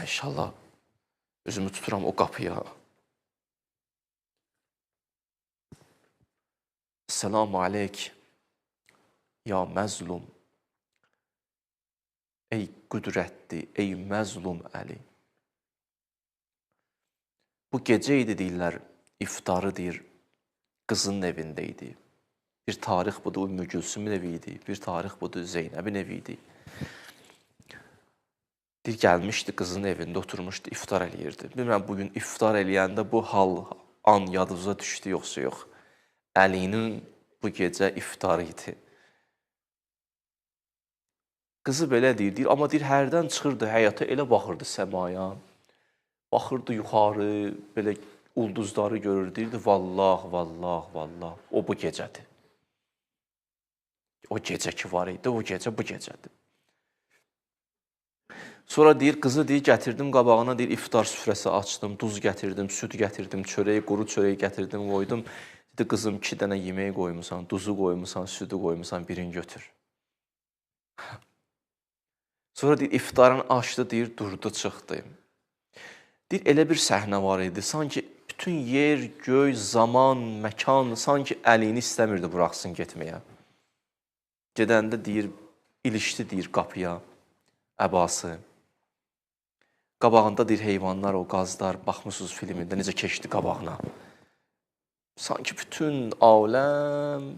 İnşallah üzümü tuturam o qapıya. Selamu aleyk, ya məzlum. Ey qüdrətli, ey məzlum Əli. Bu gecə idi deyirlər, iftarı deyir, qızının evində idi. Bir tarix budur, Ümmü Gülsümün evi idi. Bir tarix budur, Zeynəbin evi idi. Deyir, gəlmişdi qızının evində, oturmuşdu, iftar eləyirdi. Bilmirəm, bugün iftar eləyəndə bu hal, an yadınıza düşdü, yoxsa yox. Əlinin bu gecə iftarı idi. Qızı belə deyir, amma deyir, hərdən çıxırdı həyata, elə baxırdı səmaya. Baxırdı yuxarı, belə ulduzları görür, deyirdi, vallah, vallah, vallah, o bu gecədir. O gecə ki var idi, o gecə bu gecədir. Sonra deyir, qızı deyir, gətirdim qabağına, deyir, iftar süfrəsi açdım, duz gətirdim, süd gətirdim, çörəyi, quru çörəyi gətirdim, qoydum. Dedi, qızım, 2 dənə yemək qoymusan, duzu qoymusan, südü qoymusan, birini götür. Sonra deyir, iftarını açdı, deyir, durdu, çıxdı. Deyir, elə bir səhnə var idi, sanki bütün yer, göy, zaman, məkan, sanki əlini istəmirdi buraxsın getməyə. Gedəndə deyir, ilişdi deyir qapıya, əbası. Qabağında deyir, heyvanlar, o qazlar, baxmısınız filmində necə keçdi qabağına. Sanki bütün aləm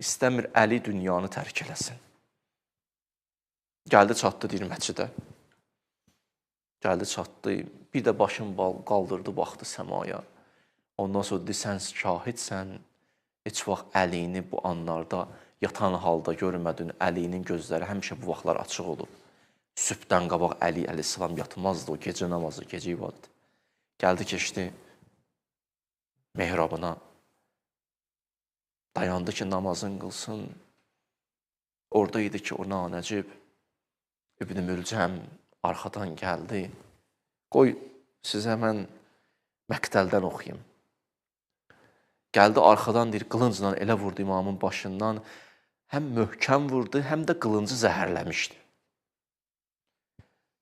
istəmir Əli dünyanı tərk eləsin. Gəldi, çatdı deyir məscidə. Gəldi, çatdı, bir də başını qaldırdı, baxdı səmaya. Ondan sonra deyir, sən şahidsən, heç vaxt Əlini bu anlarda yatan halda görmədin, Əlinin gözləri həmişə bu vaxtlar açıq olub. Sübhdən qabaq Əli əleyhissalam yatmazdı, o gecə namazı, gecə ibadət. Gəldi, keçdi mehrabına, dayandı ki, namazını qılsın. Orada idi ki, o nanəcib, İbn-i Mülcəm arxadan gəldi. Qoy, sizə mən məqtəldən oxuyayım. Gəldi, arxadan deyir, qılıncla elə vurdu imamın başından, həm möhkəm vurdu, həm də qılıncı zəhərləmişdi.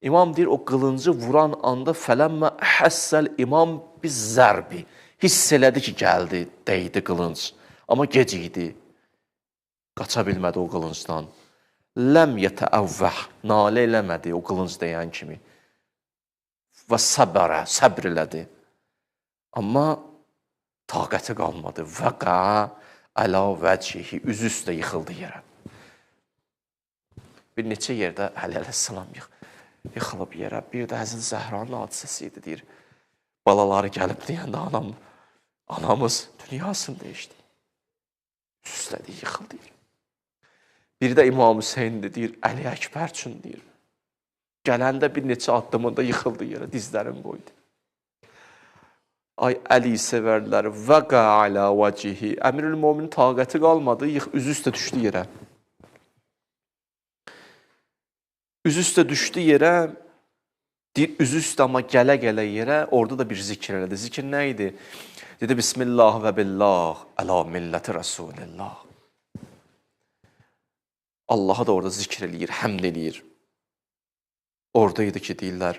İmam deyir, o qılıncı vuran anda fələmmə həssəl imam biz zərbi. Hiss elədi ki, gəldi, dəydi qılınc. Amma gec idi. Qaça bilmədi o qılıncdan. Ləm yətəəvvəh, nalə eləmədi o qılınc deyən kimi. Və səbərə, səbr elədi. Amma taqəti qalmadı. Vəqa əla vəcihi, üzü üstə yıxıldı yerə. Bir neçə yerdə Əli əleyhissalam yıxılıb yerə. Bir də Həzrət Zəhranın hadisəsi idi, deyir. Balaları gəlib deyəndə anamız dünyasını dəyişdi. Üstlədi, yıxıldı deyir. Bir də İmam Hüseyndir, deyir, Əli Əkbər üçün deyir. Gələndə bir neçə addımında yıxıldı yerə, dizlərini qoydu. Ay Əli sevərlər, vəqa alə vəcihi. Əmirül-Möminin taqəti qalmadı, üzü üstə düşdü yerə. Üzü üstə düşdü yerə, deyir, üzü üstə amma gələ-gələ yerə, orada da bir zikr elədi. Zikr nə idi? Dedi, Bismillah və billah, əla milləti Rasulillah. Allah'a da orada zikr eləyir, həmd eləyir. Orada idi ki, deyirlər,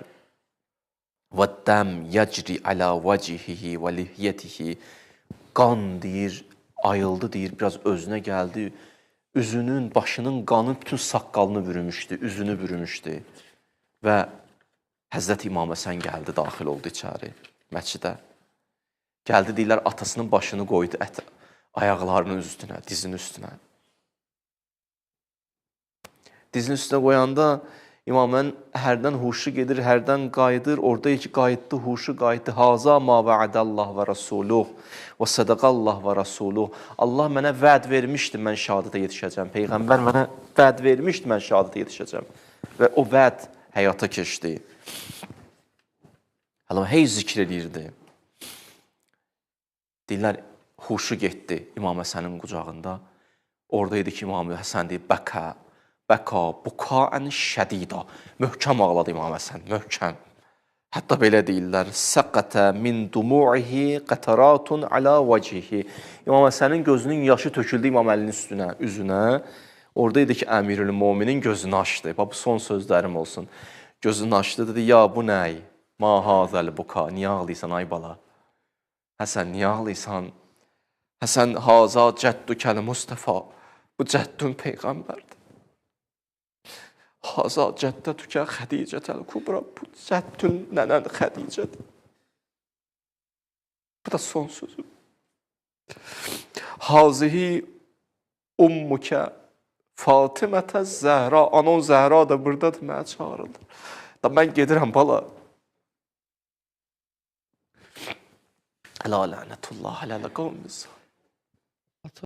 وَالدَّمْ يَجْرِ عَلَى وَجِهِهِ وَلِحْيَتِهِ. Qan deyir, ayıldı deyir, biraz özünə gəldi. Üzünün, başının qanı bütün saqqalını bürümüşdü, üzünü bürümüşdü. Və Həzrət İmam Həsən gəldi, daxil oldu içəri, məscidə. Gəldi deyirlər, atasının başını qoydu ayaqlarının üstünə, dizinin üstünə. Dizinin üstünə qoyanda İmamən hərdən huşu gedir, hərdən qayıdır. Orada ki, qayıtdı, huşu qayıtdı. Haza ma vəədəllah və rəsuluh və sədəqəllah və rəsuluh. Allah mənə vəd vermişdi, mən şəhadətə yetişəcəm. Peyğəmbər mənə vəd vermişdi, mən şəhadətə yetişəcəm. Və o vəd həyata keçdi. Hələ hey zikr edirdi. Deyirlər, huşu getdi İmam Həsənin qucağında. Orada idi ki, İmam Həsən deyir, bəka, bukaən şədida. Möhkəm ağladı İmam Həsən, möhkəm. Hətta belə deyirlər, səqətə min dumu'ihi qətəratun alə vəcihi. İmam Həsənin gözünün yaşı töküldü İmam Əlinin üstünə, üzünə. Orada idi ki, Əmirül-Möminin gözünü açdı. Bu son sözlərim olsun. Gözünü açdı, dedi, ya bu nəy? Ma hazəl buka. Niyə ağlayırsan ay bala? Həsən, niyə ağlayırsan? Həsən, haza cəddu kəli Mustafa. Bu cəddün peyğəmbərdir. Haza cəddətükə Xədicətəl Kubra. Bu cəddün nənən Xədicədir. Bu da son sözü. Hazihi ummukə Fatimətə Zəhra. Anon Zəhra da buradadır, mənə çağırılır. Da mən gedirəm bala. Əla lənətullah, ələ qavmiz.